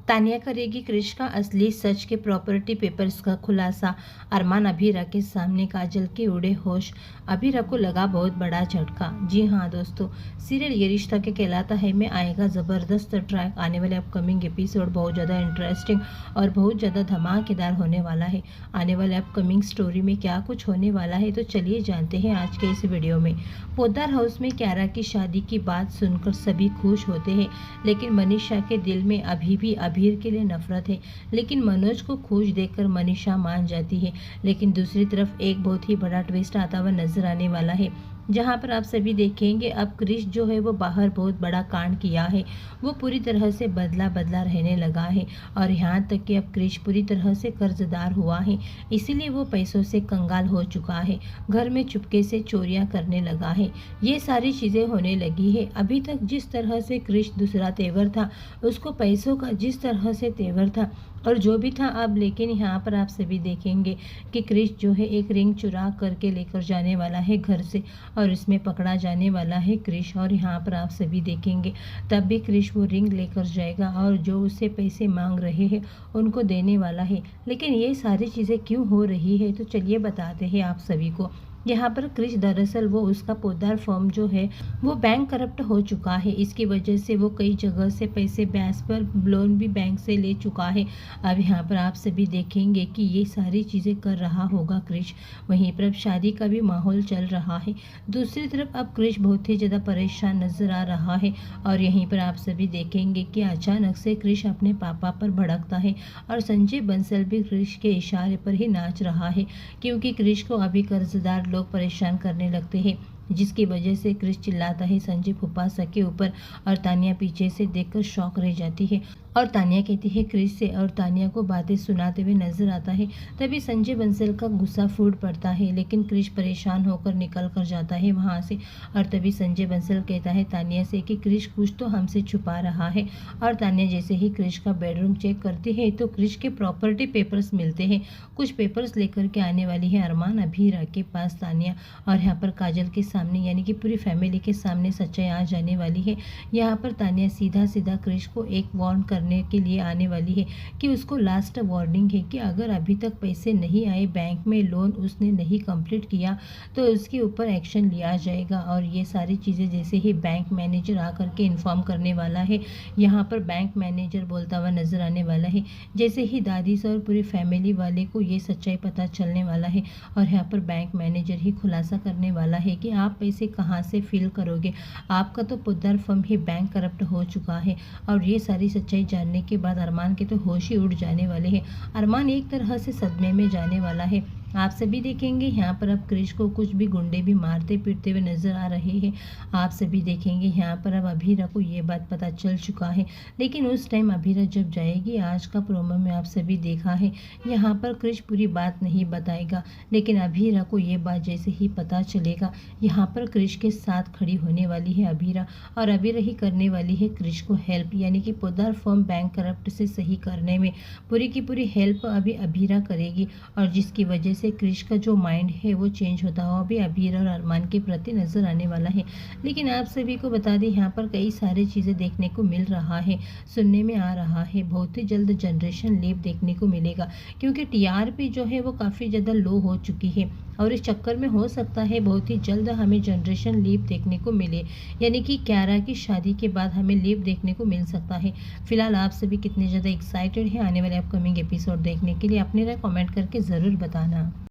तानिया करेगी क्रिश का असली सच के प्रॉपर्टी पेपर्स का खुलासा। अरमान अभीरा के सामने काजल के उड़े होश। अभीरा को लगा बहुत बड़ा झटका। जी हाँ दोस्तों, सीरियल ये रिश्ता के कहलाता है में आएगा ज़बरदस्त ट्रैक। आने वाले अपकमिंग एपिसोड बहुत ज़्यादा इंटरेस्टिंग और बहुत ज़्यादा धमाकेदार होने वाला है। आने वाले अपकमिंग स्टोरी में क्या कुछ होने वाला है, तो चलिए जानते हैं आज के इस वीडियो में। पोद्दार हाउस में क्यारा की शादी की बात सुनकर सभी खुश होते हैं, लेकिन मनीषा के दिल में अभी भी अभीर के लिए नफरत है। लेकिन मनोज को खुश देखकर मनीषा मान जाती है। लेकिन दूसरी तरफ एक बहुत ही बड़ा ट्विस्ट आता हुआ नजर आने वाला है, जहां पर आप सभी देखेंगे अब क्रिश जो है वो बाहर बहुत बड़ा कांड किया है। वो पूरी तरह से बदला रहने लगा है और यहाँ तक कि अब क्रिश पूरी तरह से कर्जदार हुआ है, इसीलिए वो पैसों से कंगाल हो चुका है। घर में चुपके से चोरियां करने लगा है। ये सारी चीज़ें होने लगी है। अभी तक जिस तरह से क्रिश दूसरा तेवर था, उसको पैसों का जिस तरह से तेवर था और जो भी था अब, लेकिन यहाँ पर आप सभी देखेंगे कि क्रिश जो है एक रिंग चुरा करके लेकर जाने वाला है घर से और इसमें पकड़ा जाने वाला है क्रिश। और यहाँ पर आप सभी देखेंगे तब भी क्रिश वो रिंग लेकर जाएगा और जो उससे पैसे मांग रहे हैं उनको देने वाला है। लेकिन ये सारी चीज़ें क्यों हो रही है, तो चलिए बताते हैं आप सभी को। यहाँ पर क्रिश दरअसल वो उसका पोद्दार फर्म जो है वो बैंक करप्ट हो चुका है। इसकी वजह से वो कई जगह से पैसे ब्याज पर लोन भी बैंक से ले चुका है। अब यहाँ पर आप सभी देखेंगे कि ये सारी चीज़ें कर रहा होगा क्रिश। वहीं पर अब शादी का भी माहौल चल रहा है। दूसरी तरफ अब क्रिश बहुत ही ज़्यादा परेशान नजर आ रहा है और यहीं पर आप सभी देखेंगे कि अचानक से क्रिश अपने पापा पर भड़कता है और संजय बंसल भी क्रिश के इशारे पर ही नाच रहा है, क्योंकि क्रिश को अभी कर्जदार लोग परेशान करने लगते हैं, जिसकी वजह से क्रिश चिल्लाता है संजय फुफासा के ऊपर और तानिया पीछे से देखकर शॉक रह जाती है और तानिया कहती है क्रिश से और तानिया को बातें सुनाते हुए नजर आता है। तभी संजय बंसल का गुस्सा फूट पड़ता है, लेकिन क्रिश परेशान होकर निकल कर जाता है वहां से। और तभी संजय बंसल कहता है तानिया से कि क्रिश कुछ तो हमसे छुपा रहा है। और तानिया जैसे ही क्रिश का बेडरूम चेक करती है तो क्रिश के प्रॉपर्टी पेपर्स मिलते हैं। कुछ पेपर्स लेकर के आने वाली है अरमान अभीरा के पास तानिया, और यहाँ पर काजल के सामने यानी कि पूरी फैमिली के सामने सच्चाई आ जाने वाली है। यहाँ पर तानिया सीधा क्रिश को एक वार्न करने के लिए आने वाली है कि उसको लास्ट वार्निंग है कि अगर अभी तक पैसे नहीं आए, बैंक में लोन उसने नहीं कंप्लीट किया, तो उसके ऊपर एक्शन लिया जाएगा। और ये सारी चीज़ें जैसे ही बैंक मैनेजर आकर के इन्फॉर्म करने वाला है, यहाँ पर बैंक मैनेजर बोलता हुआ नजर आने वाला है। जैसे ही दादी से और पूरी फैमिली वाले को ये सच्चाई पता चलने वाला है और यहाँ पर बैंक मैनेजर ही खुलासा करने वाला है कि आप पैसे कहाँ से फिल करोगे, आपका तो पोद्दार फर्म ही बैंक करप्ट हो चुका है। और ये सारी सच्चाई जानने के बाद अरमान के तो होश ही उड़ जाने वाले हैं। अरमान एक तरह से सदमे में जाने वाला है। आप सभी देखेंगे यहाँ पर अब क्रिश को कुछ भी गुंडे भी मारते पीटते हुए नजर आ रहे हैं। आप सभी देखेंगे यहाँ पर अब अभीरा को ये बात पता चल चुका है, लेकिन उस टाइम अभीरा जब जाएगी, आज का प्रोमो में आप सभी देखा है यहाँ पर क्रिश पूरी बात नहीं बताएगा, लेकिन अभीरा को ये बात जैसे ही पता चलेगा, यहाँ पर क्रिश के साथ खड़ी होने वाली है अभीरा और अभीरा ही करने वाली है क्रिश को हेल्प, यानी कि पोद्दार फर्म बैंक करप्ट से सही करने में पूरी की पूरी हेल्प अभी अभीरा करेगी। और जिसकी वजह से क्रिश का जो माइंड है वो चेंज होता हुआ भी अभीरा और अरमान के प्रति नजर आने वाला है। लेकिन आप सभी को बता दें यहाँ पर कई सारी चीज़ें देखने को मिल रहा है, सुनने में आ रहा है। बहुत ही जल्द जनरेशन लीप देखने को मिलेगा, क्योंकि टीआरपी जो है वो काफ़ी ज़्यादा लो हो चुकी है और इस चक्कर में हो सकता है बहुत ही जल्द हमें जनरेशन लीप देखने को मिले, यानी कि क्यारा की शादी के बाद हमें लीप देखने को मिल सकता है। फिलहाल आप सभी कितने ज़्यादा एक्साइटेड हैं आने वाले अपकमिंग एपिसोड देखने के लिए? अपनी राय कमेंट करके ज़रूर बताना।